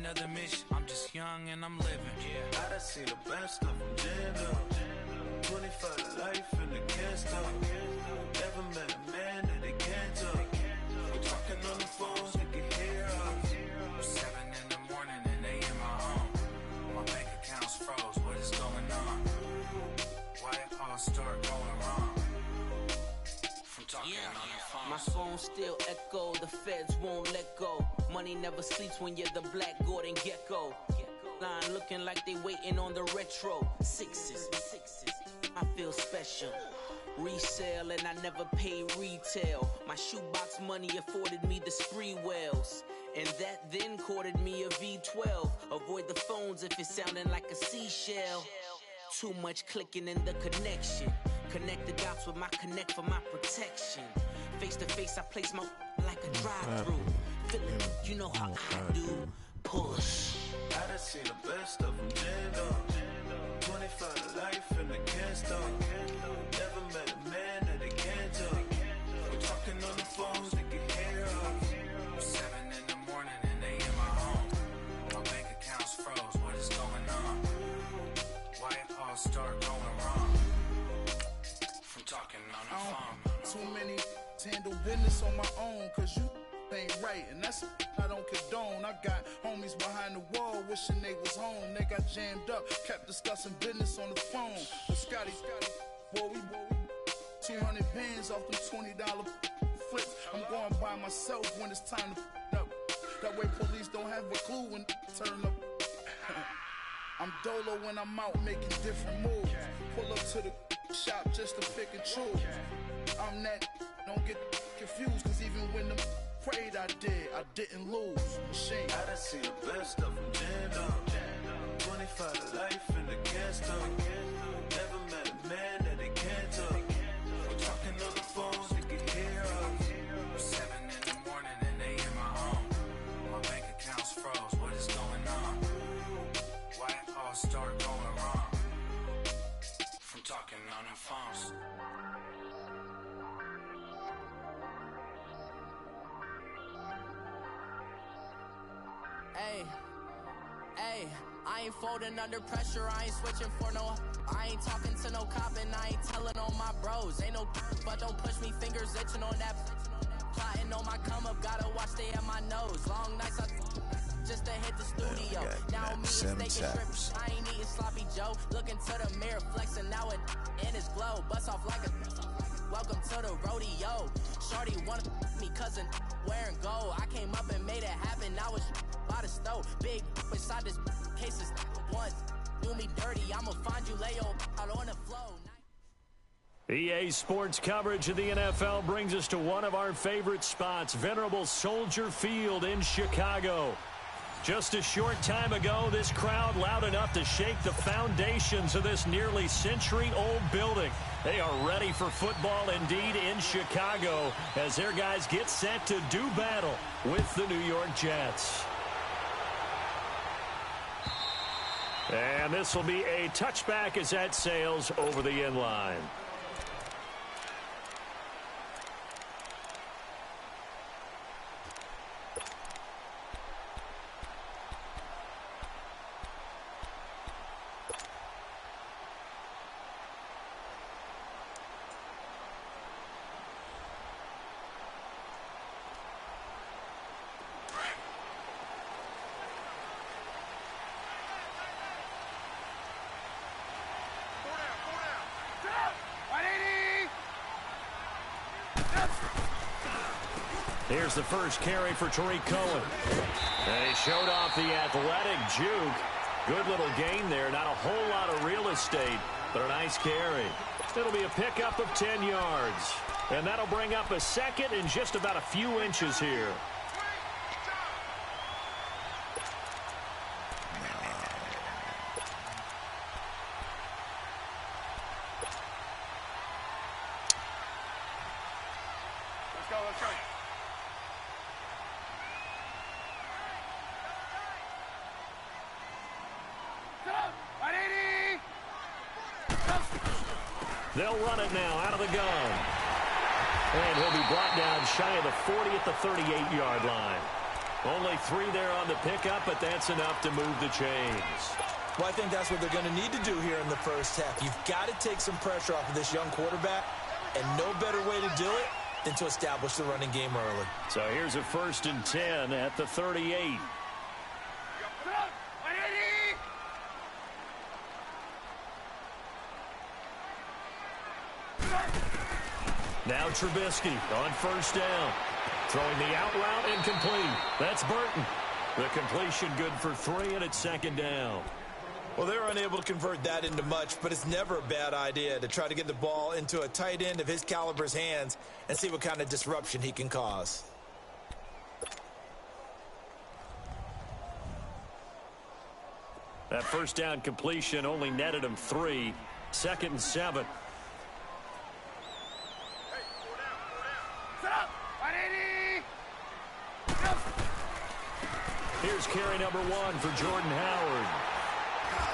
another mission. I'm just young and I'm living. Yeah, I done seen the best stuff from Jando. 25 to life and they can't stop. Never met a man that they can't talk. We're talking on the phones, they can hear us. 7 in the morning and they in my home. My bank account's froze, what is going on? Why it all start going wrong? From talking on the phone. My phone still echo, the feds won't let go. Money never sleeps when you're the Black Gordon Gecko. Line looking like they waiting on the retro. Sixes, I feel special. Resale and I never pay retail. My shoebox money afforded me the spree wells. And that then courted me a V12. Avoid the phones if it's sounding like a seashell. Too much clicking in the connection. Connect the dots with my connect for my protection. Face to face, I place my like a drive-through. Feeling, you know how I do. Push. I done seen the best stuff from Jando. 25 to life and they can't stop. Never met a man that they can't talk. We're talking on the phones, they can hear us. 7 in the morning and they in my home. My bank account's froze, what is going on? Why it all start going wrong? From talking on the phone. Too many to handle business on my own, cause you ain't right, and that's I don't condone. I got homies behind the wall wishing they was home. They got jammed up, kept discussing business on the phone. But Scotty, boy, we 200 bands off them $20 flips. I'm going by myself when it's time to up. That way police don't have a clue when turn up. I'm dolo when I'm out making different moves. Pull up to the shop just to pick and choose. I'm that, don't get confused, cause even when the prayed I didn't lose. Machine. I done seen the best stuff from Jando. 25 to life and they can't stop. Never met a man that they can't talk. We're talking on the phones, they can hear us. 7 in the morning and they in my home. My bank account's froze, what is going on? Why it all start going wrong? From talking on the phones. Hey, I ain't folding under pressure, I ain't switching for no. I ain't talking to no cop and I ain't telling on my bros. Ain't no but don't push me, fingers itching on that. Plotting on my come up, gotta watch stay at my nose. Long nights I just to hit the studio. Now me is taking trips. I ain't eating sloppy Joe. Looking to the mirror, flexing now it in his glow. Bust off like a welcome to the rodeo. Shorty wanted me cousin wearing gold. I came up and made it happen. Now it's by the stove. Big inside this case is once. Do me dirty, I'ma find you lay out on the floor. EA Sports coverage of the NFL brings us to one of our favorite spots, venerable Soldier Field in Chicago. Just a short time ago, this crowd loud enough to shake the foundations of this nearly century-old building. They are ready for football indeed in Chicago as their guys get set to do battle with the New York Jets. And this will be a touchback as that sails over the end line. Here's the first carry for Tariq Cohen. And he showed off the athletic juke. Good little gain there. Not a whole lot of real estate, but a nice carry. It'll be a pickup of 10 yards. And that'll bring up a second in just about a few inches here. Let's go. They'll run it now out of the gun. And he'll be brought down shy of the 40 at the 38-yard line. Only 3 there on the pickup, but that's enough to move the chains. Well, I think that's what they're going to need to do here in the first half. You've got to take some pressure off of this young quarterback, and no better way to do it than to establish the running game early. So here's a 1st and 10 at the 38. Now Trubisky on 1st down. Throwing the out route incomplete. That's Burton. The completion good for 3, and it's 2nd down. Well, they were unable to convert that into much, but it's never a bad idea to try to get the ball into a tight end of his caliber's hands and see what kind of disruption he can cause. That 1st down completion only netted him 3. 2nd and 7. Here's carry number 1 for Jordan Howard.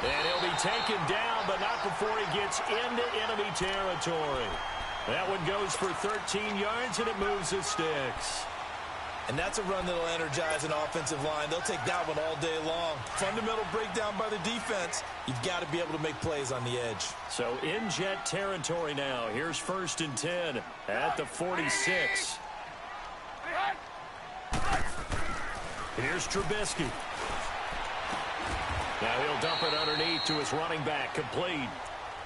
And he'll be taken down, but not before he gets into enemy territory. That one goes for 13 yards, and it moves the sticks. And that's a run that'll energize an offensive line. They'll take that one all day long. Fundamental breakdown by the defense. You've got to be able to make plays on the edge. So in jet territory now. Here's 1st and 10 at the 46. Here's Trubisky. Now he'll dump it underneath to his running back. Complete.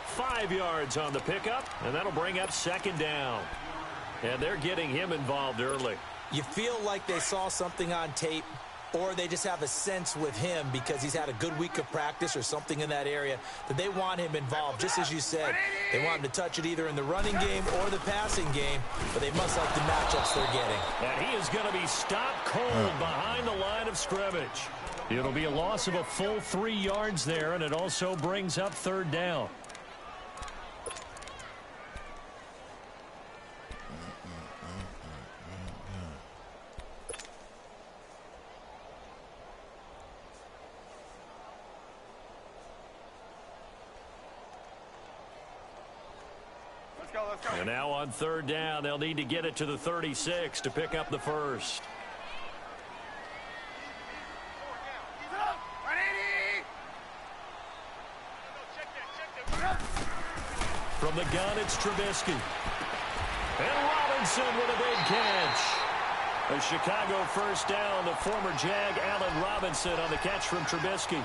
5 yards on the pickup, and that'll bring up 2nd down. And they're getting him involved early. You feel like they saw something on tape, or they just have a sense with him because he's had a good week of practice or something in that area that they want him involved. Just as you said, they want him to touch it either in the running game or the passing game, but they must like the matchups they're getting. And he is going to be stopped cold behind the line of scrimmage. It'll be a loss of a full 3 yards there, and it also brings up 3rd down. And now on 3rd down, they'll need to get it to the 36 to pick up the 1st. From the gun, it's Trubisky. And Robinson with a big catch. A Chicago 1st down. The former Jag, Allen Robinson, on the catch from Trubisky.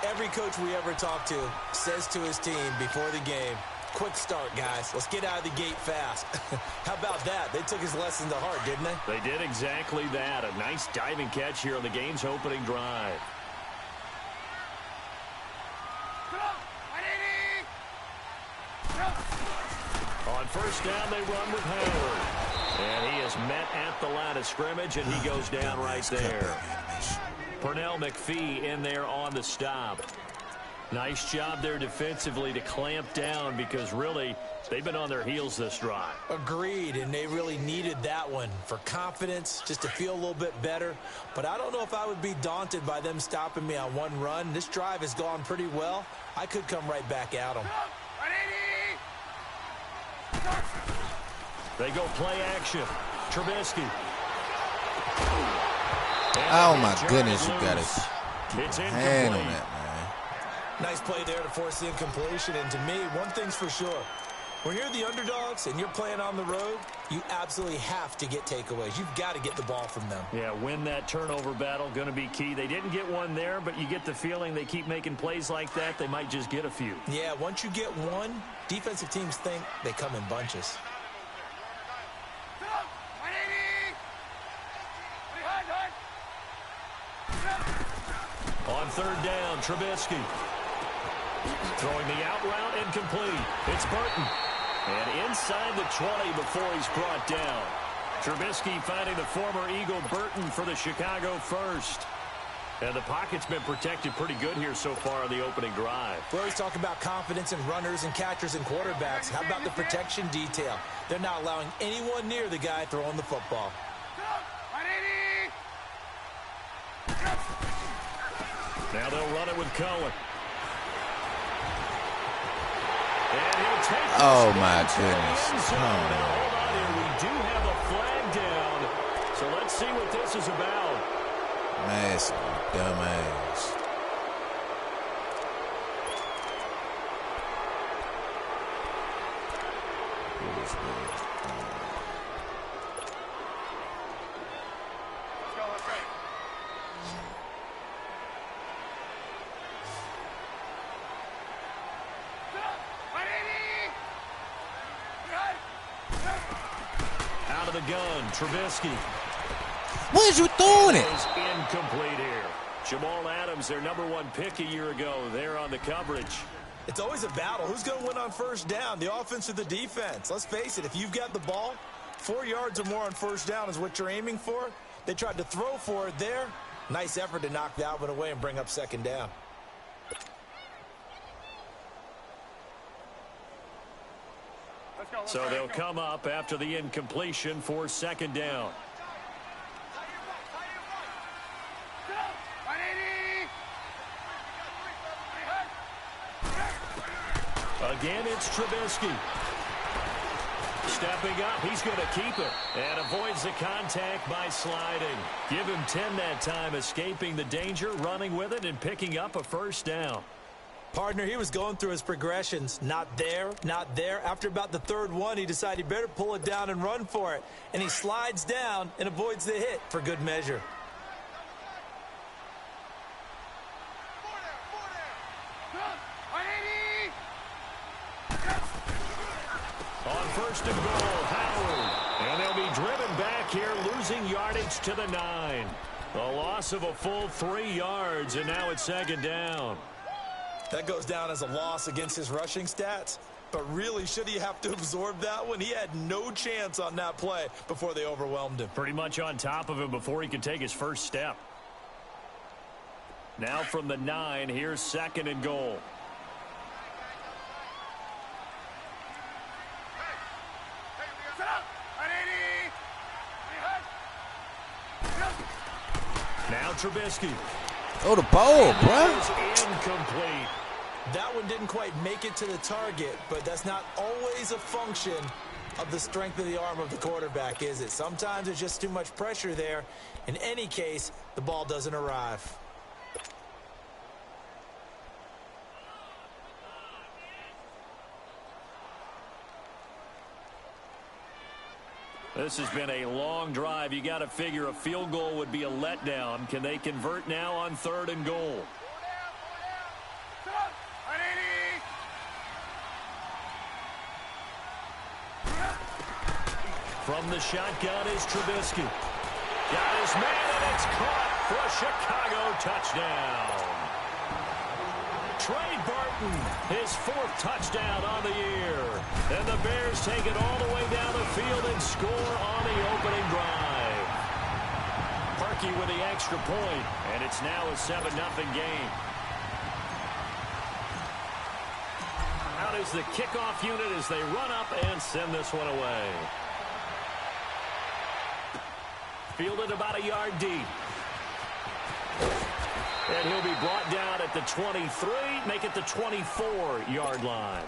Every coach we ever talk to says to his team before the game, quick start, guys. Let's get out of the gate fast. How about that? They took his lesson to heart, didn't they? They did exactly that. A nice diving catch here on the game's opening drive. On 1st down, they run with Howard. And he is met at the line of scrimmage, and he goes down right there. Pernell McPhee in there on the stop. Nice job there defensively to clamp down because really they've been on their heels this drive. Agreed, and they really needed that one for confidence, just to feel a little bit better. But I don't know if I would be daunted by them stopping me on one run. This drive has gone pretty well. I could come right back at them. They go play action. Trubisky. Oh, my goodness, you got It's hand on incomplete. that, man. Nice play there to force the incompletion. And to me, one thing's for sure. When you're the underdogs and you're playing on the road, you absolutely have to get takeaways. You've got to get the ball from them. Yeah, win that turnover battle, going to be key. They didn't get one there, but you get the feeling they keep making plays like that, they might just get a few. Yeah, once you get one, defensive teams think they come in bunches. On 3rd down, Trubisky. Throwing the out route, incomplete. It's Burton. And inside the 20 before he's brought down. Trubisky finding the former Eagle Burton for the Chicago 1st. And the pocket's been protected pretty good here so far in the opening drive. We always talk about confidence in runners and catchers and quarterbacks. How about the protection detail? They're not allowing anyone near the guy throwing the football. Now they'll run it with Cohen. And he'll take this. Oh, my goodness. Now, hold on here. We do have a flag down. So let's see what this is about. Massive, dumbass. Out of the gun, Trubisky. What is you doing it? Is incomplete here. Jamal Adams, their #1 pick a year ago, there on the coverage. It's always a battle. Who's going to win on first down, the offense or the defense? Let's face it, if you've got the ball, 4 yards or more on first down is what you're aiming for. They tried to throw for it there. Nice effort to knock that one away and bring up second down. So they'll come up after the incompletion for second down. Again, it's Trubisky. Stepping up, he's going to keep it. And avoids the contact by sliding. Give him 10 that time, escaping the danger, running with it, and picking up a first down. Partner, he was going through his progressions. Not there, not there. After about the third one, he decided he better pull it down and run for it. And he slides down and avoids the hit for good measure. On first and goal, Howard. And they'll be driven back here, losing yardage to the 9. A loss of a full 3 yards, and now it's second down. That goes down as a loss against his rushing stats. But really, should he have to absorb that one? He had no chance on that play before they overwhelmed him. Pretty much on top of him before he could take his first step. Now from the 9, here's second and goal. Now Trubisky. Oh, the ball, bro. Incomplete. That one didn't quite make it to the target, but that's not always a function of the strength of the arm of the quarterback, is it? Sometimes there's just too much pressure there. In any case, the ball doesn't arrive. This has been a long drive. You got to figure a field goal would be a letdown. Can they convert now on third and goal? From the shotgun is Trubisky. Got his man, and it's caught for a Chicago touchdown. Trey Burton, his 4th touchdown on the year. And the Bears take it all the way down the field and score on the opening drive. Parkey with the extra point, and it's now a 7-0 game. Out is the kickoff unit as they run up and send this one away. Fielded about a yard deep. And he'll be brought down at the 23, make it the 24-yard line.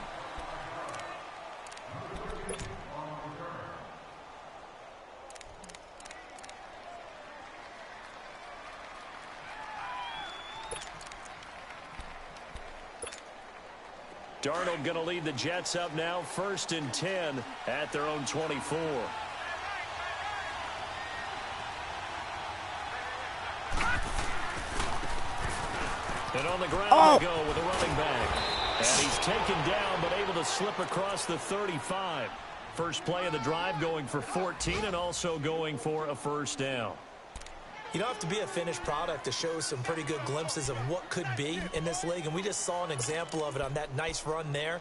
Darnold going to lead the Jets up now, 1st and 10 at their own 24. And on the ground they go with a running back. And he's taken down but able to slip across the 35. First play of the drive going for 14 and also going for a first down. You don't have to be a finished product to show some pretty good glimpses of what could be in this league, and we just saw an example of it on that nice run there.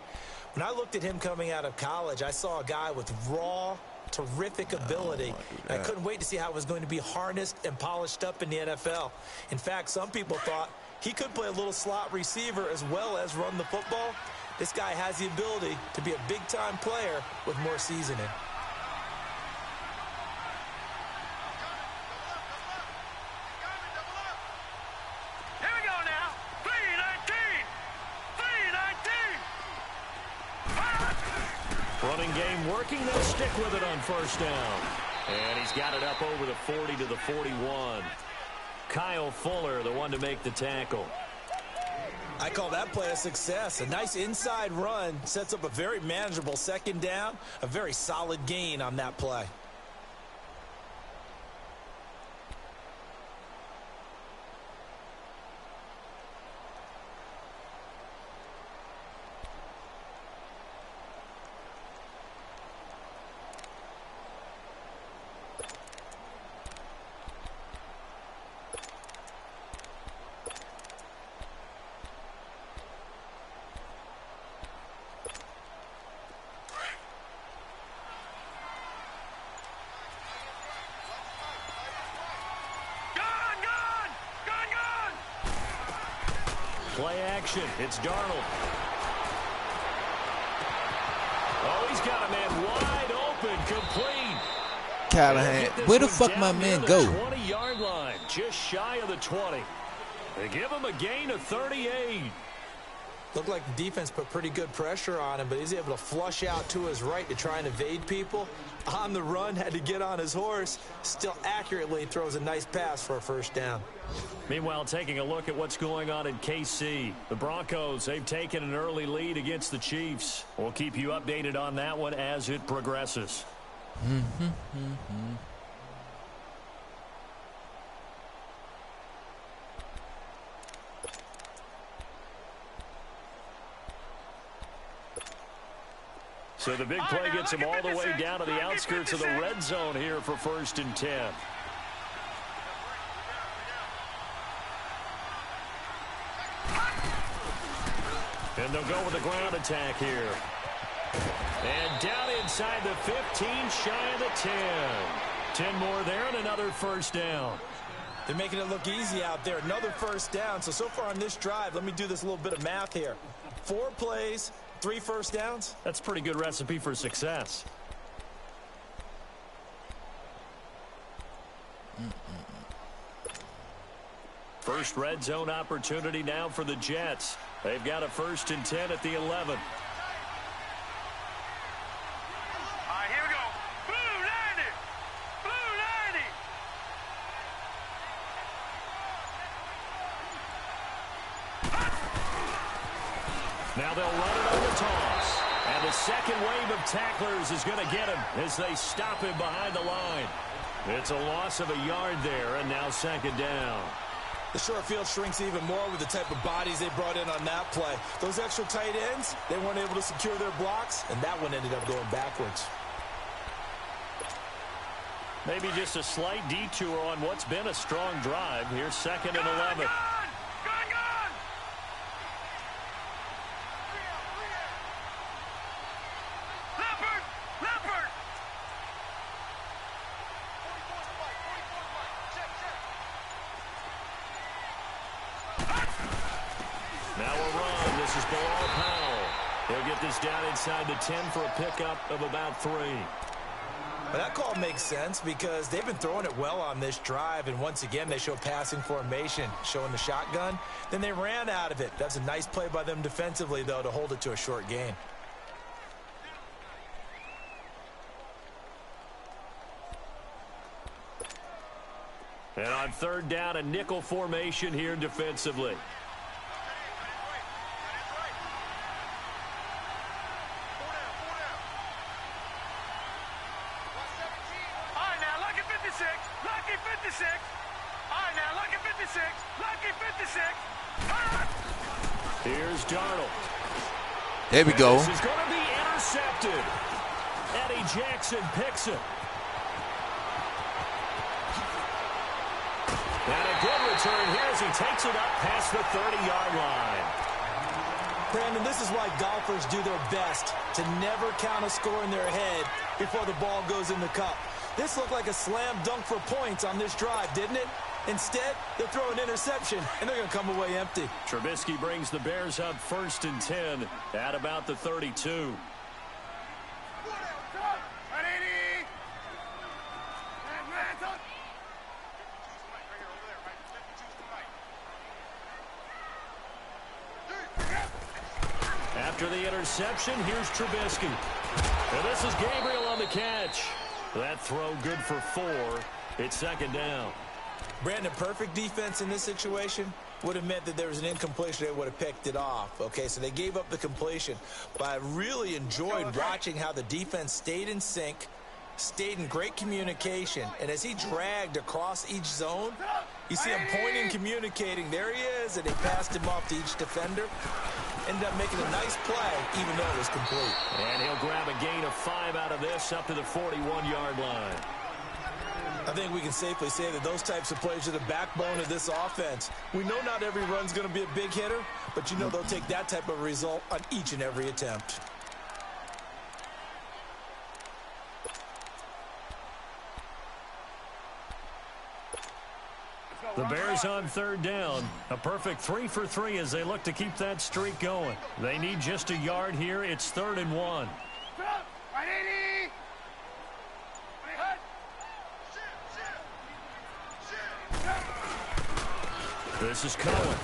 When I looked at him coming out of college, I saw a guy with raw, terrific ability. I couldn't wait to see how it was going to be harnessed and polished up in the NFL. In fact, some people thought he could play a little slot receiver as well as run the football. This guy has the ability to be a big-time player with more seasoning. Here we go now. 3-19. Running game working. They'll stick with it on first down. And he's got it up over the 40 to the 41. Kyle Fuller, the one to make the tackle. I call that play a success. A nice inside run sets up a very manageable second down, a very solid gain on that play. Play action. It's Darnold. Oh, he's got a man wide open, complete. Callahan, where the fuck my man go? 20-yard line, just shy of the 20. They give him a gain of 38. Looked like the defense put pretty good pressure on him, but he's able to flush out to his right to try and evade people. On the run, had to get on his horse. Still accurately throws a nice pass for a first down. Meanwhile, taking a look at what's going on in KC. The Broncos, they've taken an early lead against the Chiefs. We'll keep you updated on that one as it progresses. So the big play gets him all the way down to the outskirts of the red zone here for 1st and 10. And they'll go with the ground attack here. And down inside the 15, shy of the 10. 10 more there and another first down. They're making it look easy out there. Another first down. So far on this drive, let me do this little bit of math here. 4 plays, 3 first downs. That's a pretty good recipe for success. First red zone opportunity now for the Jets. They've got a 1st and 10 at the 11. All right, here we go. Blue 90. Blue 90. Now they'll run it on the toss. And the second wave of tacklers is going to get him as they stop him behind the line. It's a loss of a yard there, and now 2nd down. The short field shrinks even more with the type of bodies they brought in on that play. Those extra tight ends, they weren't able to secure their blocks, and that one ended up going backwards. Maybe just a slight detour on what's been a strong drive. Here's 2nd and 11. Gone. Leopard. Now a run. This is Bilal Powell. He'll get this down inside the 10 for a pickup of about 3. Well, that call makes sense because they've been throwing it well on this drive, and once again they show passing formation, showing the shotgun. Then they ran out of it. That's a nice play by them defensively, though, to hold it to a short gain. And on 3rd down, a nickel formation here defensively. Lucky 56. All right, now, lucky 56. Lucky 56. Here's Darnold. There we go. This is going to be intercepted. Eddie Jackson picks it. And a good return here as he takes it up past the 30-yard line. Brandon, this is why golfers do their best to never count a score in their head before the ball goes in the cup. This looked like a slam dunk for points on this drive, didn't it? Instead, they throw an interception, and they're going to come away empty. Trubisky brings the Bears up 1st and 10 at about the 32. After the interception, here's Trubisky. And this is Gabriel on the catch. That throw good for 4. It's 2nd down. Brandon, perfect defense in this situation would have meant that there was an incompletion. They would have picked it off. Okay, so they gave up the completion. But I really enjoyed watching how the defense stayed in sync, stayed in great communication. And as he dragged across each zone, you see him pointing, communicating. There he is, and they passed him off to each defender. Ended up making a nice play, even though it was complete. And he'll grab a gain of 5 out of this up to the 41-yard line. I think we can safely say that those types of plays are the backbone of this offense. We know not every run's going to be a big hitter, but you know they'll take that type of result on each and every attempt. The Bears on 3rd down. A perfect 3 for 3 as they look to keep that streak going. They need just a yard here. It's 3rd and 1. This is Cohen.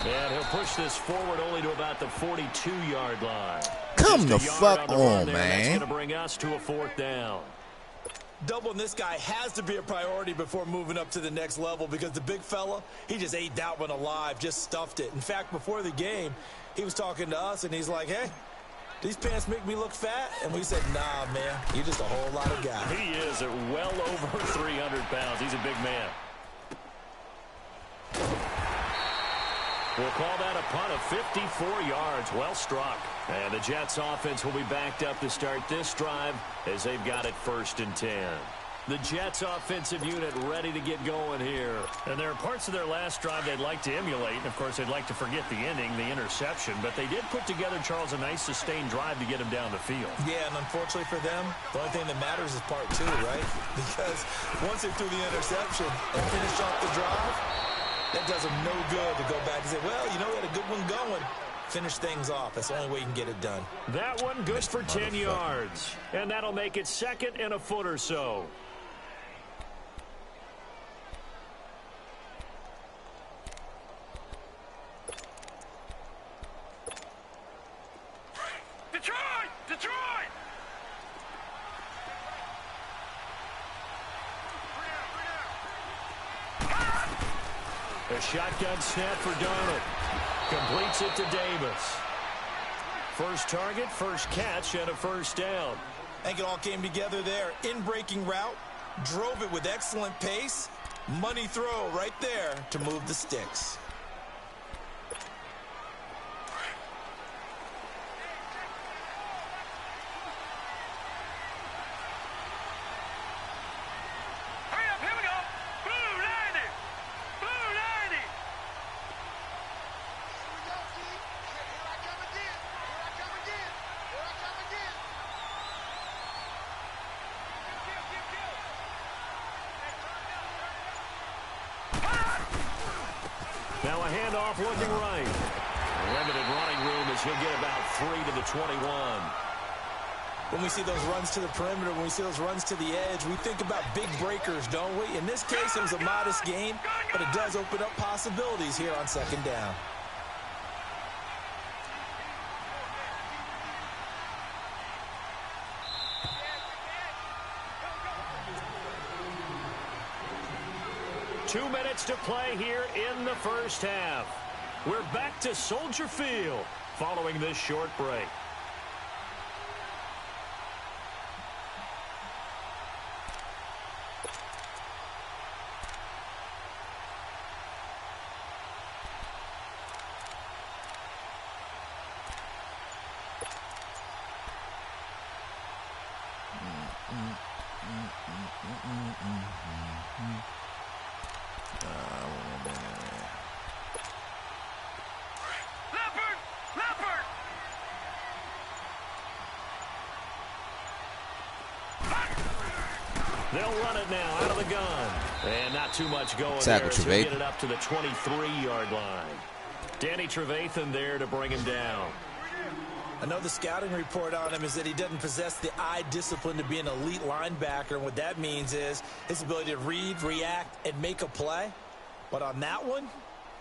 And he'll push this forward only to about the 42-yard line. Come the fuck on, man. That's going to bring us to a 4th down. Doubling this guy has to be a priority before moving up to the next level because the big fella, he just ate that one alive, just stuffed it. In fact, before the game, he was talking to us, and he's like, hey, these pants make me look fat? And we said, nah, man, you're just a whole lot of guy. He is at well over 300 pounds. He's a big man. We'll call that a punt of 54 yards. Well struck. And the Jets offense will be backed up to start this drive as they've got it 1st and 10. The Jets offensive unit ready to get going here. And there are parts of their last drive they'd like to emulate. And, of course, they'd like to forget the ending, the interception. But they did put together, Charles, a nice sustained drive to get him down the field. Yeah, and unfortunately for them, the only thing that matters is part 2, right? Because once they threw the interception and finished off the drive, that does them no good to go back and say, well, you know, we had a good one going. Finish things off. That's the only way you can get it done. That one good for 10 yards. And that'll make it 2nd and a foot or so. Detroit! A shotgun snap for Darnold. Completes it to Davis. First target, first catch, and a 1st down. I think it all came together there. In-breaking route, drove it with excellent pace. Money throw right there to move the sticks. Now a handoff looking right. Limited running room as he'll get about 3 to the 21. When we see those runs to the perimeter, when we see those runs to the edge, we think about big breakers, don't we? In this case, it was a modest gain, but it does open up possibilities here on 2nd down. Two minutes to play here in the first half. We're back to Soldier Field following this short break. They'll run it now out of the gun. And not too much going there. So get it up to the 23-yard line. Danny Trevathan there to bring him down. I know the scouting report on him is that he doesn't possess the eye discipline to be an elite linebacker. And what that means is his ability to read, react, and make a play. But on that one,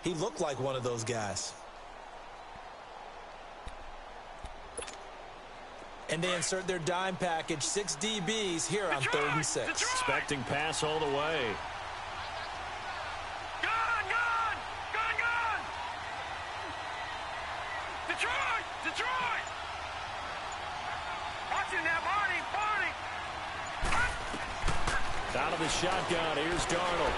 he looked like one of those guys. And they insert their dime package, 6 DBs here on 3rd and 6. Expecting pass all the way. Detroit! Detroit! Watch it now, Barney! Barney! Out of the shotgun, here's Darnold.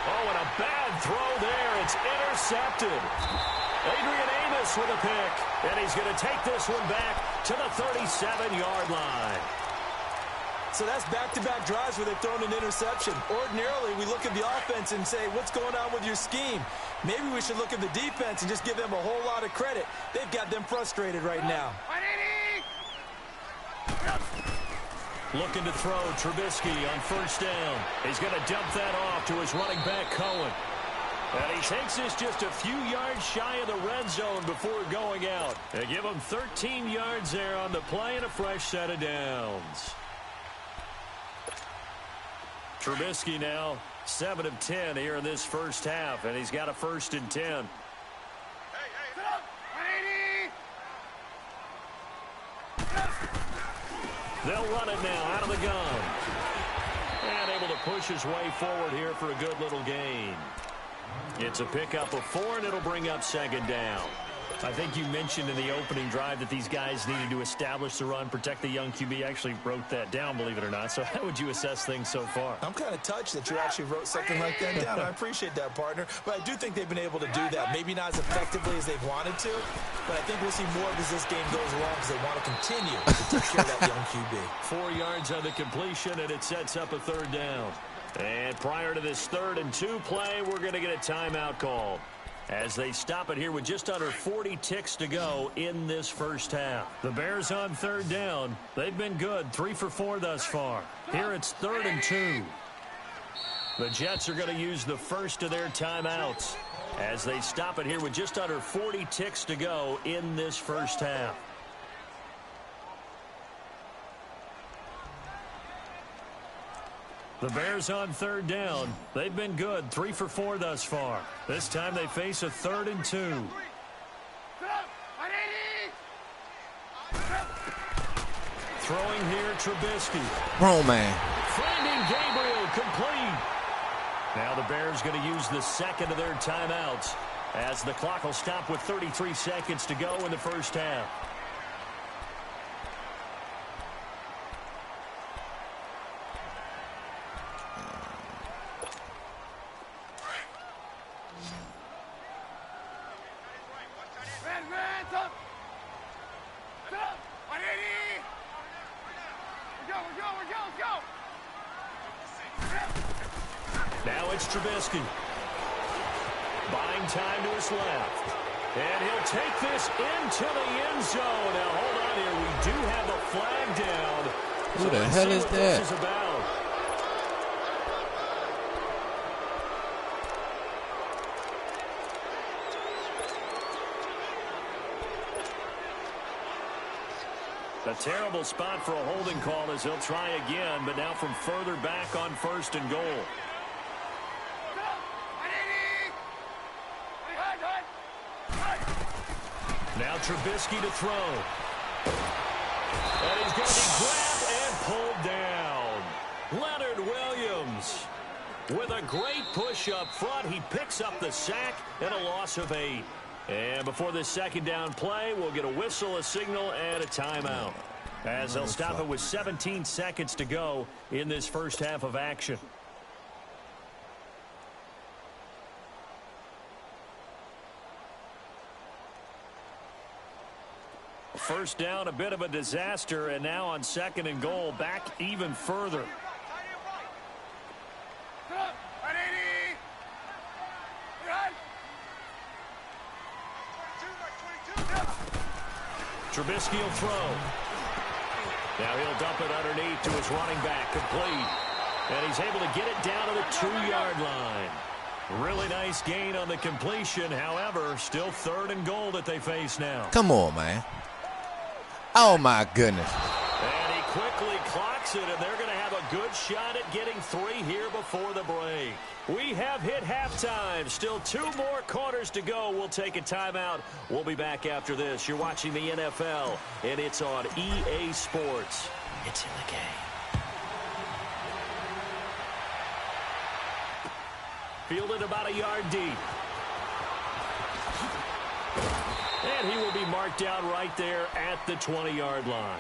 Oh, and a bad throw there. It's intercepted. Adrian Amos with a pick, and he's going to take this one back to the 37-yard line. So that's back-to-back drives where they've thrown an interception. Ordinarily, we look at the offense and say, what's going on with your scheme? Maybe we should look at the defense and just give them a whole lot of credit. They've got them frustrated right now. Looking to throw Trubisky on first down. He's going to dump that off to his running back, Cohen. And he takes this just a few yards shy of the red zone before going out. They give him 13 yards there on the play and a fresh set of downs. Trubisky now 7 of 10 here in this first half, and he's got a 1st and 10. They'll run it now out of the gun. And able to push his way forward here for a good little gain. It's a pickup of 4, and it'll bring up 2nd down. I think you mentioned in the opening drive that these guys needed to establish the run, protect the young QB. Actually wrote that down, believe it or not. So how would you assess things so far? I'm kind of touched that you actually wrote something like that down. I appreciate that, partner. But I do think they've been able to do that. Maybe not as effectively as they've wanted to, but I think we'll see more as this game goes along because they want to continue to take care of that young QB. 4 yards on the completion, and it sets up a 3rd down. And prior to this 3rd and 2 play, we're going to get a timeout call as they stop it here with just under 40 ticks to go in this first half. The Bears on 3rd down. They've been good, 3 for 4 thus far. Here it's 3rd and 2. The Jets are going to use the first of their timeouts as they stop it here with just under 40 ticks to go in this first half. The Bears on 3rd down. They've been good, 3 for 4 thus far. This time they face a 3rd and 2. Throwing here, Trubisky. Bro, man. Finding Gabriel, complete. Now the Bears going to use the 2nd of their timeouts as the clock will stop with 33 seconds to go in the first half. Now it's Trubisky. Buying time to his left. And he'll take this into the end zone. Now, hold on here. We do have a flag down. Who the hell is that? This is about. A terrible spot for a holding call as they'll try again, but now from further back on 1st and goal. Now Trubisky to throw. And he's going to be grabbed and pulled down. Leonard Williams with a great push up front. He picks up the sack and a loss of 8. And before this 2nd down play, we'll get a whistle, a signal, and a timeout. As they'll stop it with 17 seconds to go in this first half of action. First down, a bit of a disaster, and now on 2nd and goal, back even further. Trubisky will throw. Now he'll dump it underneath to his running back, complete. And he's able to get it down to the 2-yard line. Really nice gain on the completion. However, still 3rd and goal that they face now. Come on, man. Oh, my goodness. And he quickly clocks it, and they're going to have a good shot at getting 3 here before the break. We have hit halftime. Still 2 more quarters to go. We'll take a timeout. We'll be back after this. You're watching the NFL, and it's on EA Sports. It's in the game. Fielded about a yard deep. And he will be marked out right there at the 20-yard line.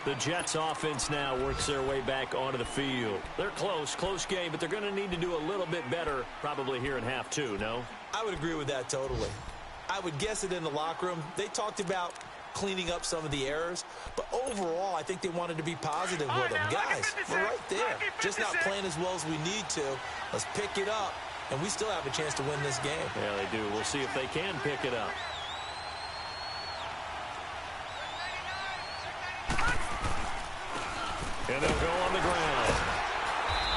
The Jets offense now works their way back onto the field. They're close game, but they're going to need to do a little bit better probably here in half two, no? I would agree with that totally. I would guess it in the locker room. They talked about cleaning up some of the errors, but overall, I think they wanted to be positive with them. Guys, we're right there. Just not playing as well as we need to. Let's pick it up, and we still have a chance to win this game. Yeah, they do. We'll see if they can pick it up. And they'll go on the ground.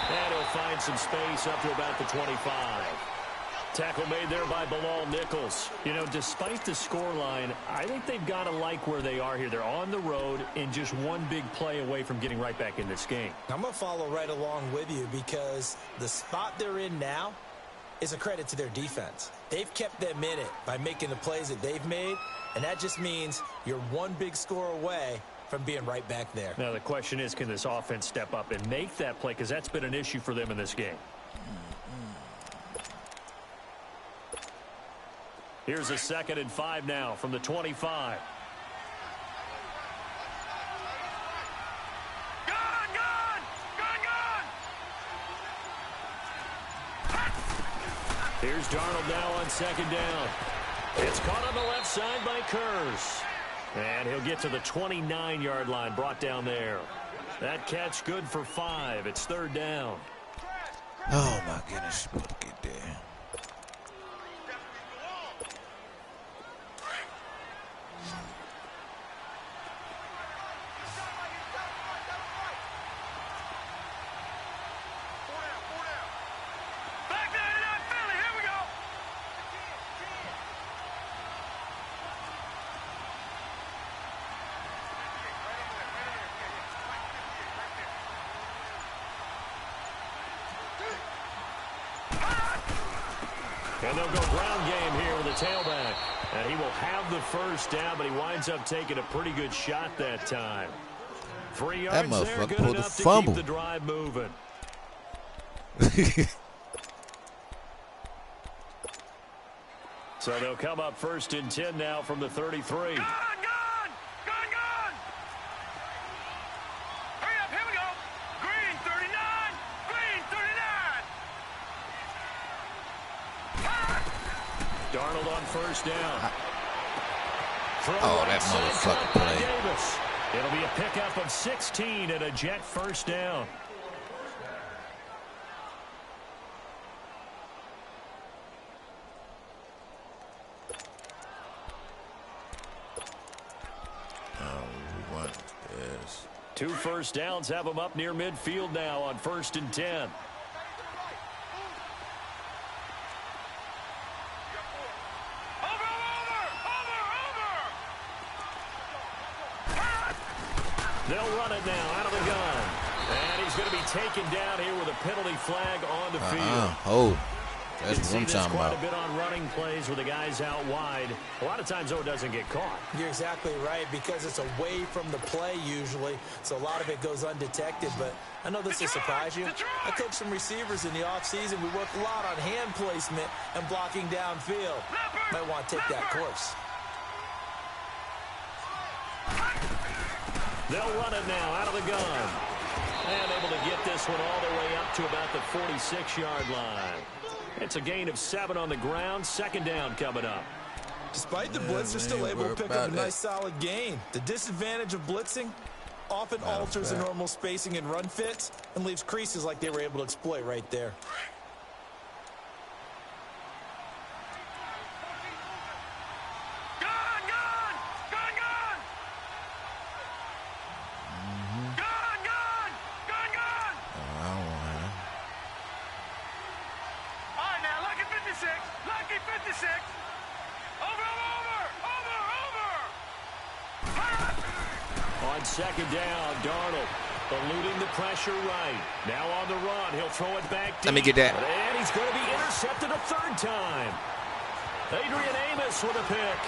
And he'll find some space up to about the 25. Tackle made there by Bilal Nichols. You know, despite the scoreline, I think they've got to like where they are here. They're on the road and just one big play away from getting right back in this game. I'm going to follow right along with you because the spot they're in now is a credit to their defense. They've kept them in it by making the plays that they've made, and that just means you're one big score away from being right back there. Now, the question is, can this offense step up and make that play? Because that's been an issue for them in this game. Here's a 2nd and 5 now from the 25. Here's Darnold now on 2nd down. It's caught on the left side by Kurz. And he'll get to the 29-yard line, brought down there. That catch good for 5. It's 3rd down. Oh, my goodness. Supposed to get there. And they'll go ground game here with a tailback. And he will have the 1st down, but he winds up taking a pretty good shot that time. 3 yards there, good enough to keep the drive moving. So they'll come up 1st and 10 now from the 33. Darnold on 1st down. Oh, that motherfucker play. Davis. It'll be a pickup of 16 and a Jet 1st down. Oh, what is? 2 1st downs have them up near midfield now on 1st and 10. They'll run it now out of the gun. And he's going to be taken down here with a penalty flag on the field. Oh, that's what I'm talking quite about. a bit on running plays with the guys out wide. A lot of times, though, it doesn't get caught. You're exactly right because it's away from the play usually, so a lot of it goes undetected. But I know this will surprise you. I coach some receivers in the offseason. We work a lot on hand placement and blocking downfield. Might want to take that course. They'll run it now out of the gun. And able to get this one all the way up to about the 46-yard line. It's a gain of 7 on the ground. 2nd down coming up. Despite the blitz, they're still able to pick up a nice solid gain. The disadvantage of blitzing often alters the normal spacing and run fits and leaves creases like they were able to exploit right there. On 2nd down, Darnold eluding the pressure right. Now on the run, he'll throw it back deep. Let me get that. And he's going to be intercepted a 3rd time. Adrian Amos with a pick.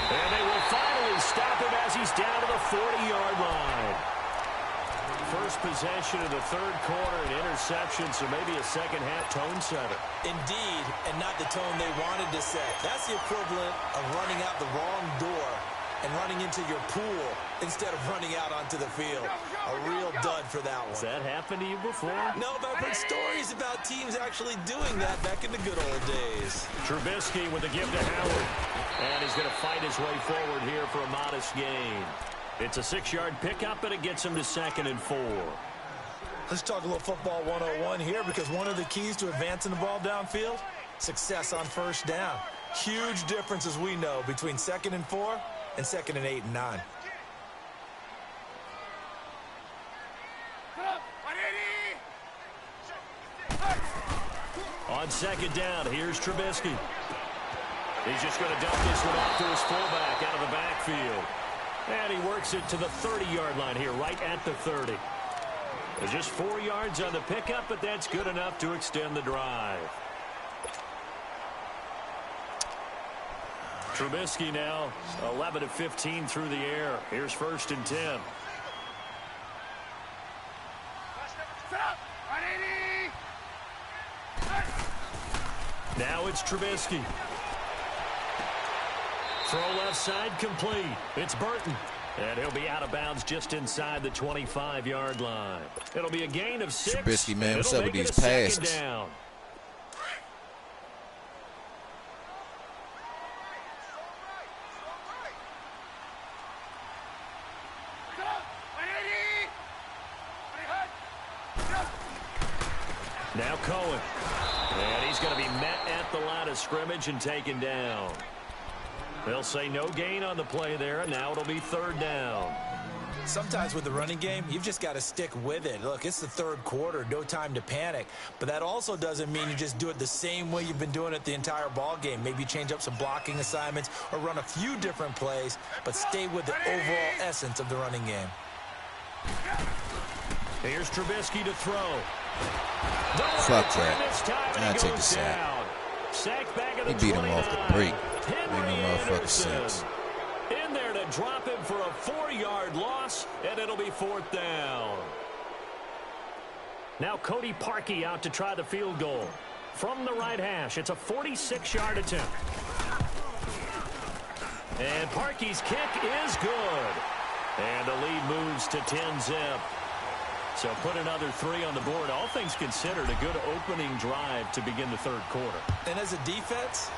And they will finally stop him as he's down to the 40-yard line. first possession of the third quarter, an interception, so maybe a second-half tone setter. Indeed, and not the tone they wanted to set. That's the equivalent of running out the wrong door and running into your pool instead of running out onto the field. A real dud for that one. Has that happened to you before? No, but I've heard stories about teams actually doing that back in the good old days. Trubisky with the give to Howard. And he's going to fight his way forward here for a modest gain. It's a 6-yard pickup, and it gets him to 2nd and 4. Let's talk a little football 101 here, because one of the keys to advancing the ball downfield, success on first down. Huge difference, as we know, between 2nd and 4 and 2nd and 8 and 9. On 2nd down, here's Trubisky. He's just going to dump this one off to his fullback out of the backfield. And he works it to the 30-yard line here, right at the 30. There's just 4 yards on the pickup, but that's good enough to extend the drive. Trubisky now 11 of 15 through the air. Here's 1st and 10. Now it's Trubisky. Throw left side complete. It's Burton. And he'll be out of bounds just inside the 25-yard line. It'll be a gain of 6. Trubisky, man, what's up with these passes? Down. Now Cohen. And he's going to be met at the line of scrimmage and taken down. They'll say no gain on the play there, and now it'll be 3rd down. Sometimes with the running game, you've just got to stick with it. Look, it's the 3rd quarter, no time to panic. But that also doesn't mean you just do it the same way you've been doing it the entire ball game. Maybe change up some blocking assignments or run a few different plays, but stay with the overall essence of the running game. Here's Trubisky to throw. Fuck that. I'll take the sack. He beat him off the break. Made no motherfucking sense. In there to drop him for a 4-yard loss, and it'll be 4th down. Now Cody Parkey out to try the field goal. From the right hash, it's a 46-yard attempt. And Parkey's kick is good. And the lead moves to 10-zip. So put another 3 on the board. All things considered, a good opening drive to begin the 3rd quarter. And as a defense,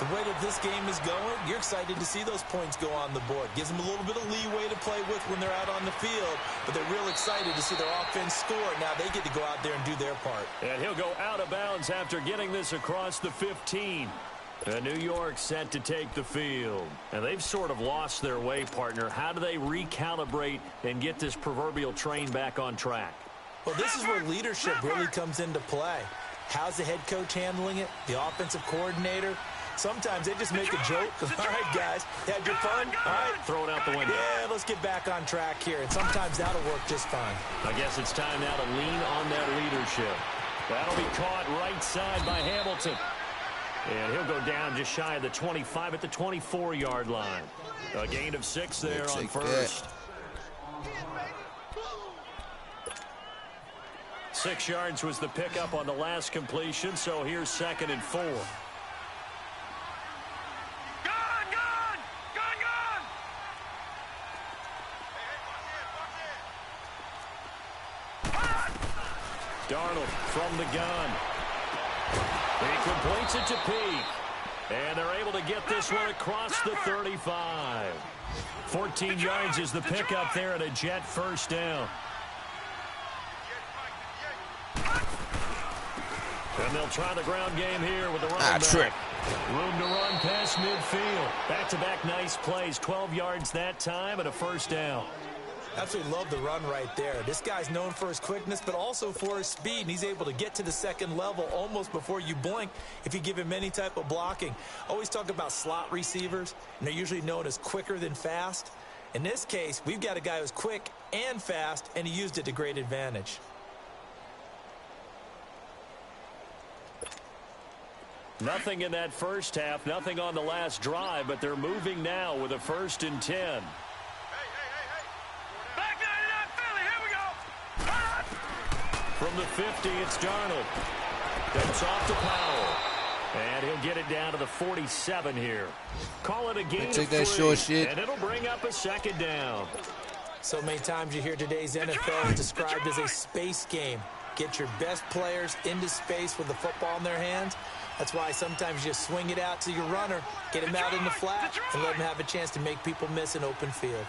the way that this game is going, you're excited to see those points go on the board. Gives them a little bit of leeway to play with when they're out on the field, but they're real excited to see their offense score. Now they get to go out there and do their part. And he'll go out of bounds after getting this across the 15. New York set to take the field. And they've sort of lost their way, partner. How do they recalibrate and get this proverbial train back on track? Well, this is where leadership really comes into play. How's the head coach handling it? The offensive coordinator? Sometimes they just make a joke. All right, guys, had your fun? All right. Throw it out the window. Yeah, let's get back on track here. And sometimes that'll work just fine. I guess it's time now to lean on that leadership. That'll be caught right side by Hamilton. And he'll go down just shy of the 25 at the 24-yard line. A gain of 6 there on 1st. 6 yards was the pickup on the last completion, so here's 2nd and 4. Darnold from the gun. He completes it to Peak. And they're able to get this one across the 35. 14 yards is the pickup there at a Jet 1st down. And they'll try the ground game here with the running back. Trick. Room to run past midfield. Back-to-back nice plays. 12 yards that time and a 1st down. Absolutely love the run right there. This guy's known for his quickness, but also for his speed, and he's able to get to the 2nd level almost before you blink if you give him any type of blocking. Always talk about slot receivers, and they're usually known as quicker than fast. In this case, we've got a guy who's quick and fast, and he used it to great advantage. Nothing in that first half, nothing on the last drive, but they're moving now with a 1st and 10. From the 50, it's Darnold. Dumps off to Powell. And he'll get it down to the 47 here. Call it a game take of that 3, short shit. and it'll bring up a second down. So many times you hear today's NFL is described as a space game. Get your best players into space with the football in their hands. That's why sometimes you just swing it out to your runner, get him out in the flat, and let him have a chance to make people miss an open field.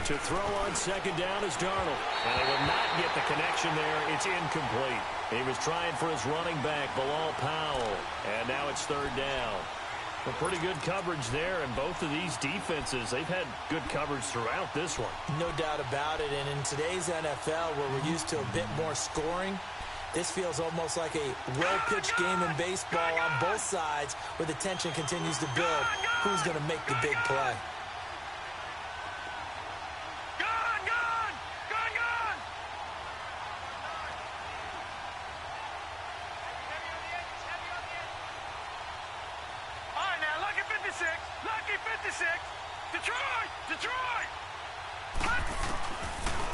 To throw on second down is Darnold. And they will not get the connection there. It's incomplete. He was trying for his running back, Bilal Powell. And now it's third down. Well, pretty good coverage there. And both of these defenses, they've had good coverage throughout this one. No doubt about it. And in today's NFL, where we're used to a bit more scoring, this feels almost like a well-pitched game in baseball on both sides where the tension continues to build. Who's going to make the big play?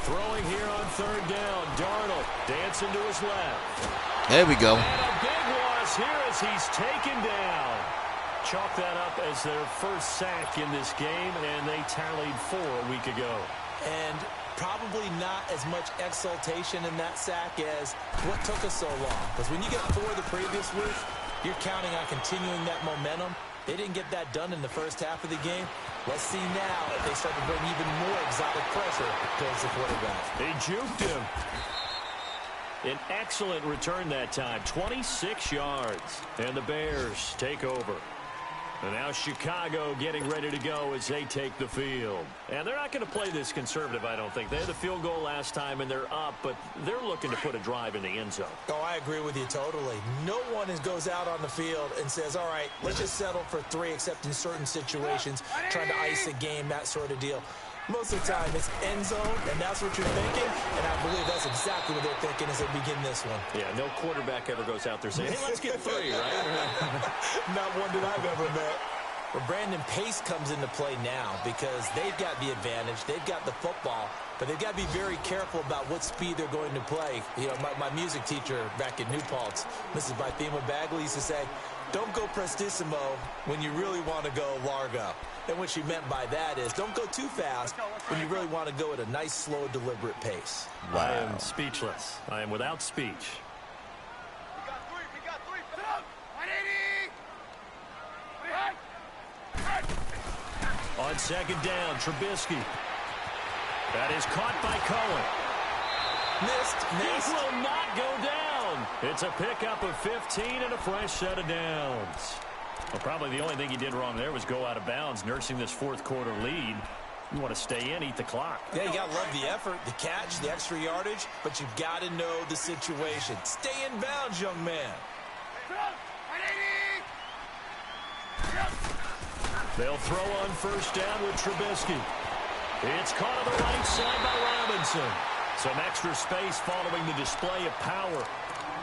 Throwing here on third down. Darnold dancing to his left. There we go. And a big loss here as he's taken down. Chalk that up as their first sack in this game, and they tallied 4 a week ago. And probably not as much exultation in that sack as what took us so long. Because when you get 4 the previous week, you're counting on continuing that momentum. They didn't get that done in the first half of the game. Let's see now if they start to bring even more exotic pressure towards the quarterback. They juked him. An excellent return that time, 26 yards. And the Bears take over. And now Chicago getting ready to go as they take the field. And they're not going to play this conservative, I don't think. They had the field goal last time, and they're up, but they're looking to put a drive in the end zone. Oh, I agree with you totally. No one goes out on the field and says, all right, let's just settle for 3, except in certain situations, trying to ice a game, that sort of deal. Most of the time, it's end zone, and that's what you're thinking, and I believe that's exactly what they're thinking as they begin this one. Yeah, no quarterback ever goes out there saying, hey, let's get 3, right? Not one that I've ever met. Well, Brandon Pace comes into play now because they've got the advantage. They've got the football, but they've got to be very careful about what speed they're going to play. You know, my music teacher back in New Paltz, Mrs. Bythema Bagley, used to say, don't go prestissimo when you really want to go largo. And what she meant by that is don't go too fast when you really want to go at a nice, slow, deliberate pace. Wow. I am speechless. I am without speech. We got 3. 180. On second down, Trubisky. That is caught by Cohen. Missed. This will not go down. It's a pickup of 15 and a fresh set of downs. Well, probably the only thing he did wrong there was go out of bounds, nursing this fourth quarter lead. You want to stay in, eat the clock. Yeah, you got to love the effort, the catch, the extra yardage, but you've got to know the situation. Stay in bounds, young man. 180. They'll throw on first down with Trubisky. It's caught on the right side by Robinson. Some extra space following the display of power.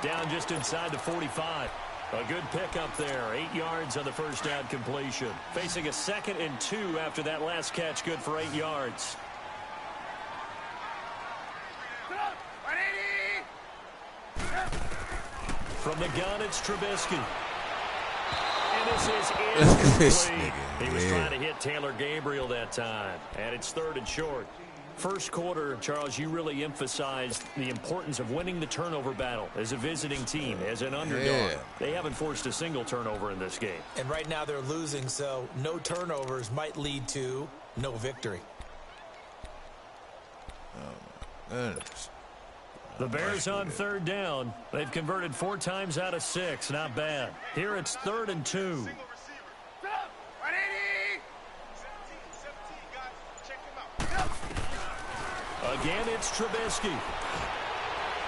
Down just inside the 45. A good pickup there. 8 yards on the first down completion. Facing a 2nd and 2 after that last catch. Good for 8 yards. 180. From the gun, it's Trubisky. And this is incomplete. He was trying to hit Taylor Gabriel that time. And it's 3rd and short. First quarter, Charles, you really emphasized the importance of winning the turnover battle as a visiting team, as an underdog. Yeah. They haven't forced a single turnover in this game. And right now they're losing, so no turnovers might lead to no victory. Oh, my goodness. The Bears on third down. They've converted 4 times out of 6. Not bad. Here it's 3rd and 2. Again, it's Trubisky.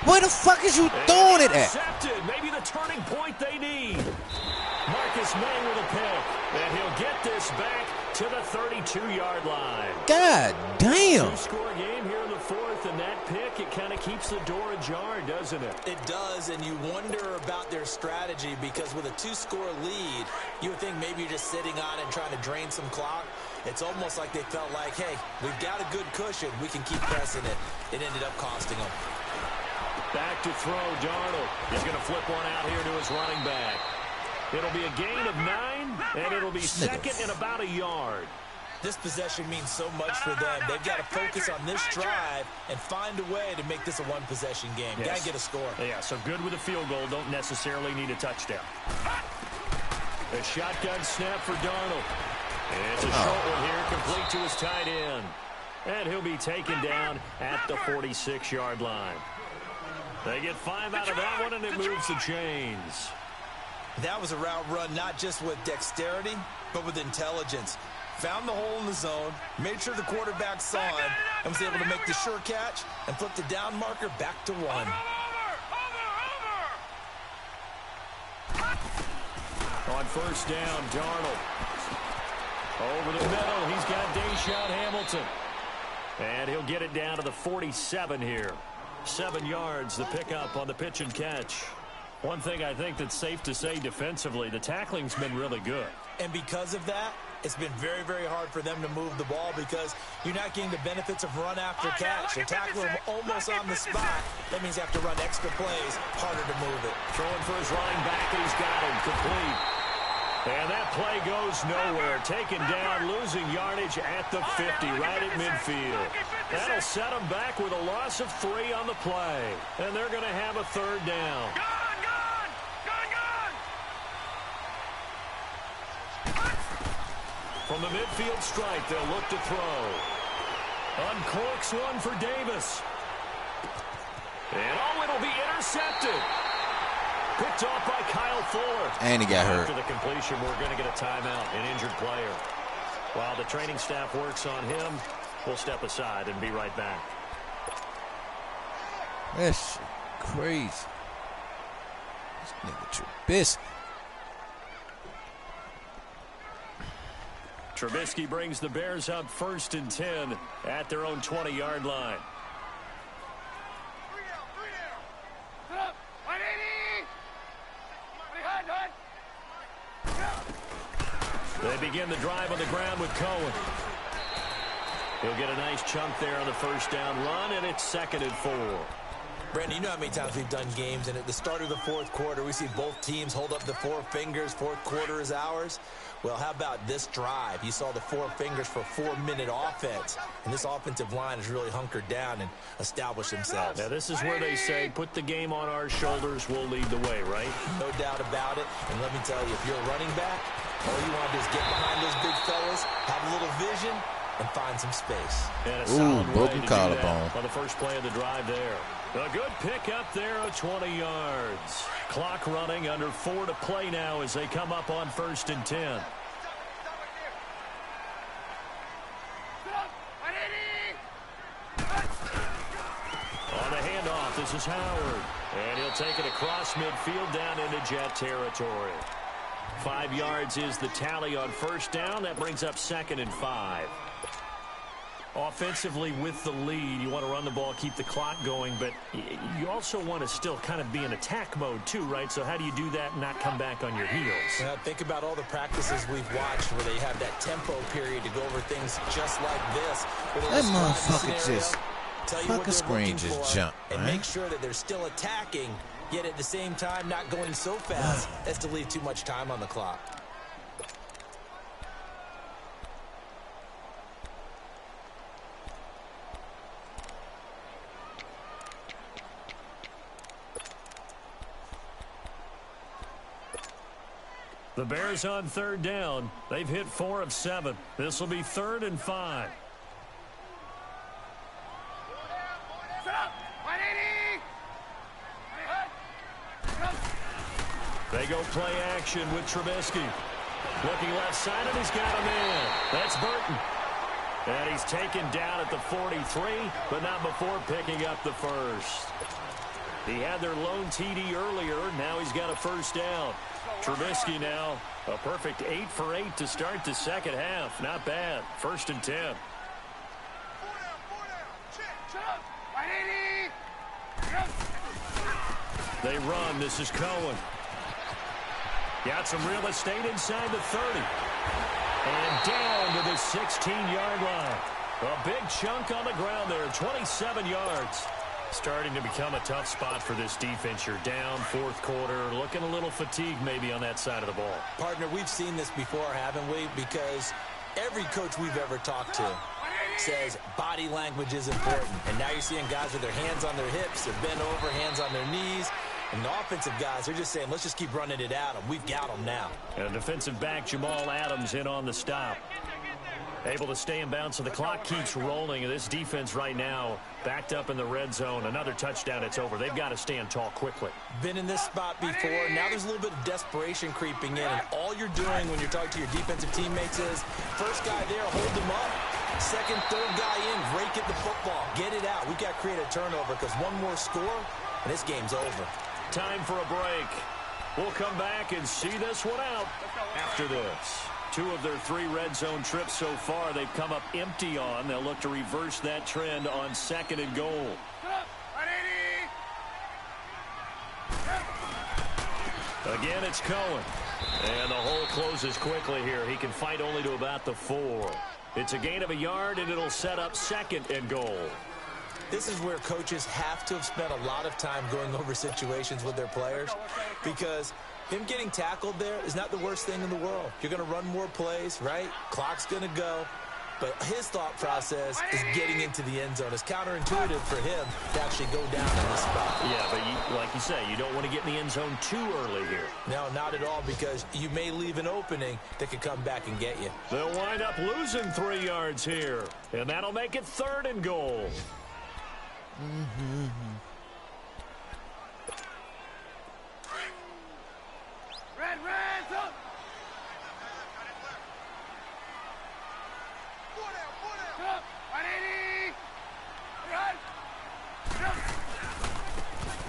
Where the fuck is you throwing it at? Intercepted. Maybe the turning point they need. Marcus May with a pick. And he'll get this back to the 32-yard line. God damn. 2-score game here in the 4th, and that pick, it kind of keeps the door ajar, doesn't it? It does, and you wonder about their strategy because with a 2-score lead, you would think maybe you're just sitting on it and trying to drain some clock. It's almost like they felt like, hey, we've got a good cushion. We can keep pressing it. It ended up costing them. Back to throw, Darnold. He's going to flip one out here to his running back. It'll be a gain of 9, and it'll be second and about a yard. This possession means so much for them. They've got to focus on this drive and find a way to make this a one-possession game. Yes. Got to get a score. Yeah, so good with a field goal. Don't necessarily need a touchdown. A shotgun snap for Darnold. It's a short one here, complete to his tight end. And he'll be taken down at the 46-yard line. They get 5 out of that one, and it moves the chains. That was a route run not just with dexterity, but with intelligence. Found the hole in the zone, made sure the quarterback saw him, and was able to make the sure catch and flip the down marker back to 1. On first down, Darnold. Over the middle, he's got Deshaun Hamilton. And he'll get it down to the 47 here. 7 yards, the pickup on the pitch and catch. One thing I think that's safe to say defensively, the tackling's been really good. And because of that, it's been very, very hard for them to move the ball because you're not getting the benefits of run after catch. They're tackling him almost on the spot. That means they have to run extra plays, harder to move it. Throwing for his running back, and he's got him complete. And that play goes nowhere. Taken down, losing yardage at the 50, right at midfield. That'll set them back with a loss of 3 on the play. And they're going to have a 3rd down. From the midfield stripe, they'll look to throw. Uncorks one for Davis. And it'll be intercepted. Picked off by Kyle Fuller. And he got hurt. After the completion, we're going to get a timeout, an injured player. While the training staff works on him, we'll step aside and be right back. That's shit crazy. This nigga Trubisky. Trubisky brings the Bears up 1st and 10 at their own 20-yard line. They begin the drive on the ground with Cohen. He'll get a nice chunk there on the first down run, and it's 2nd and 4. Brandon, you know how many times we've done games, and at the start of the 4th quarter, we see both teams hold up the 4 fingers. 4th quarter is ours. Well, how about this drive? You saw the 4 fingers for 4-minute offense, and this offensive line has really hunkered down and established themselves. Now, this is where they say, put the game on our shoulders, we'll lead the way, right? No doubt about it, and let me tell you, if you're a running back, all you want to do is get behind those big fellas, have a little vision, and find some space. And a solid broken way to collarbone do that on the first play of the drive there. A good pickup there of 20 yards. Clock running, under 4 to play now as they come up on 1st and 10. On the handoff, this is Howard. And he'll take it across midfield down into Jet territory. 5 yards is the tally on first down. That brings up 2nd and 5. Offensively with the lead, you want to run the ball, keep the clock going, but you also want to still kind of be in attack mode too, right? So how do you do that and not come back on your heels? Think about all the practices we've watched where they have that tempo period to go over things just like this. That motherfucker just fucking screen just jumped, and make sure that they're still attacking, yet at the same time not going so fast as to leave too much time on the clock. The Bears on 3rd down. They've hit 4 of 7. This will be 3rd and 5. They go play action with Trubisky. Looking left side, and he's got him in. That's Burton. And he's taken down at the 43, but not before picking up the first. He had their lone TD earlier. Now he's got a first down. Trubisky now a perfect 8 for 8 to start the second half. Not bad. 1st and 10. They run. This is Cohen. Got some real estate inside the 30. And down to the 16-yard line. A big chunk on the ground there, 27 yards. Starting to become a tough spot for this defense. You're down fourth quarter, looking a little fatigued maybe on that side of the ball. Partner, we've seen this before, haven't we? Because every coach we've ever talked to says body language is important. And now you're seeing guys with their hands on their hips, they're bent over, hands on their knees. And the offensive guys, they're just saying, let's just keep running it at them. We've got them now. And defensive back Jamal Adams in on the stop. Able to stay in bounds, so the clock keeps rolling. And this defense right now backed up in the red zone. Another touchdown, it's over. They've got to stand tall quickly. Been in this spot before. Now there's a little bit of desperation creeping in. And all you're doing when you're talking to your defensive teammates is, first guy there, hold them up. Second, third guy in, rake at the football. Get it out. We've got to create a turnover because one more score, and this game's over. Time for a break. We'll come back and see this one out after this. 2 of their 3 red zone trips so far they've come up empty on. They'll look to reverse that trend on 2nd and goal. Again, it's Cohen. And the hole closes quickly here. He can fight only to about the 4. It's a gain of a yard, and it'll set up 2nd and goal. This is where coaches have to have spent a lot of time going over situations with their players, because him getting tackled there is not the worst thing in the world. You're going to run more plays, right? Clock's going to go. But his thought process is getting into the end zone. It's counterintuitive for him to actually go down in this spot. Yeah, but like you say, you don't want to get in the end zone too early here. No, not at all, because you may leave an opening that could come back and get you. They'll wind up losing 3 yards here, and that'll make it 3rd and goal.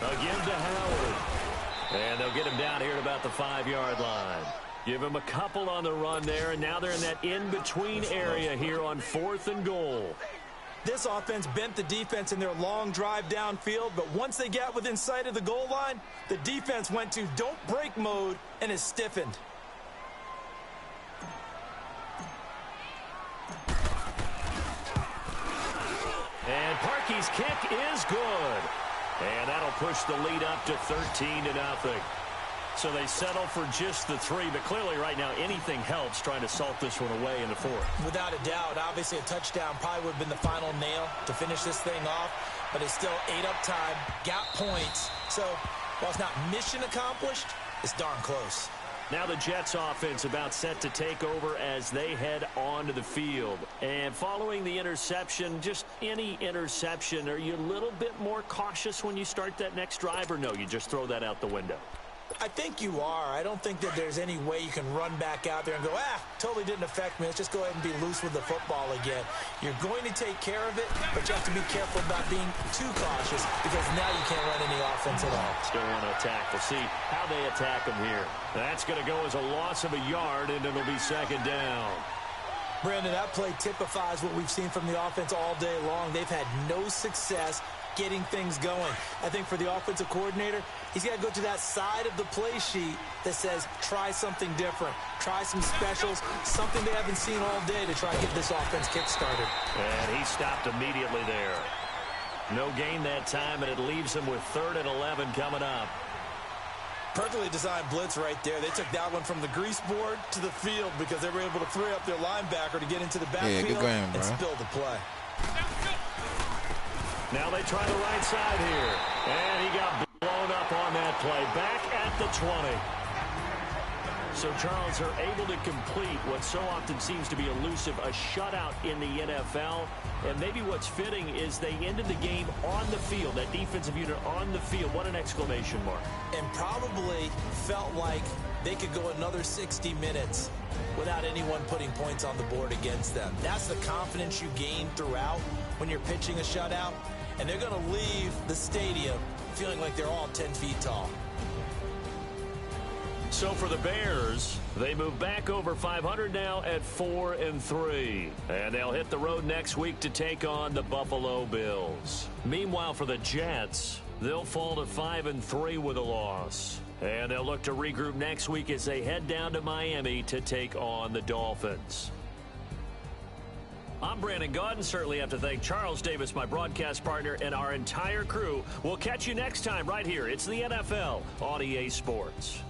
Again to Howard. And they'll get him down here at about the 5-yard line. Give him a couple on the run there, and now they're in that in-between area here on 4th and goal. This offense bent the defense in their long drive downfield, but once they got within sight of the goal line, the defense went to don't break mode and is stiffened. And Parkey's kick is good. And that'll push the lead up to 13-0. So they settle for just the 3, but clearly right now anything helps trying to salt this one away in the 4th. Without a doubt, obviously a touchdown probably would have been the final nail to finish this thing off, but it's still 8 up time, got points. So while it's not mission accomplished, it's darn close. Now the Jets offense about set to take over as they head onto the field. And following the interception, just any interception, are you a little bit more cautious when you start that next drive, or no, you just throw that out the window? I think you are. I don't think that there's any way you can run back out there and go, totally didn't affect me. Let's just go ahead and be loose with the football again. You're going to take care of it, but you have to be careful about being too cautious, because now you can't run any offense at all. Still want to attack. We'll see how they attack them here. That's going to go as a loss of a yard, and it'll be 2nd down. Brandon, that play typifies what we've seen from the offense all day long. They've had no success getting things going. I think for the offensive coordinator, he's got to go to that side of the play sheet that says try something different, try some specials, something they haven't seen all day to try and get this offense kick-started. And he stopped immediately there. No gain that time, and it leaves him with 3rd and 11 coming up. Perfectly designed blitz right there. They took that one from the grease board to the field because they were able to free up their linebacker to get into the backfield and spill the play. Now they try the right side here. And he got blown up on that play. Back at the 20. So, Charles, are able to complete what so often seems to be elusive, a shutout in the NFL. And maybe what's fitting is they ended the game on the field, that defensive unit on the field. What an exclamation mark. And probably felt like they could go another 60 minutes without anyone putting points on the board against them. That's the confidence you gain throughout when you're pitching a shutout. And they're going to leave the stadium feeling like they're all 10 feet tall. So for the Bears, they move back over 500 now at 4-3. And they'll hit the road next week to take on the Buffalo Bills. Meanwhile, for the Jets, they'll fall to 5-3 with a loss. And they'll look to regroup next week as they head down to Miami to take on the Dolphins. I'm Brandon Gaudin. Certainly have to thank Charles Davis, my broadcast partner, and our entire crew. We'll catch you next time right here. It's the NFL on EA Sports.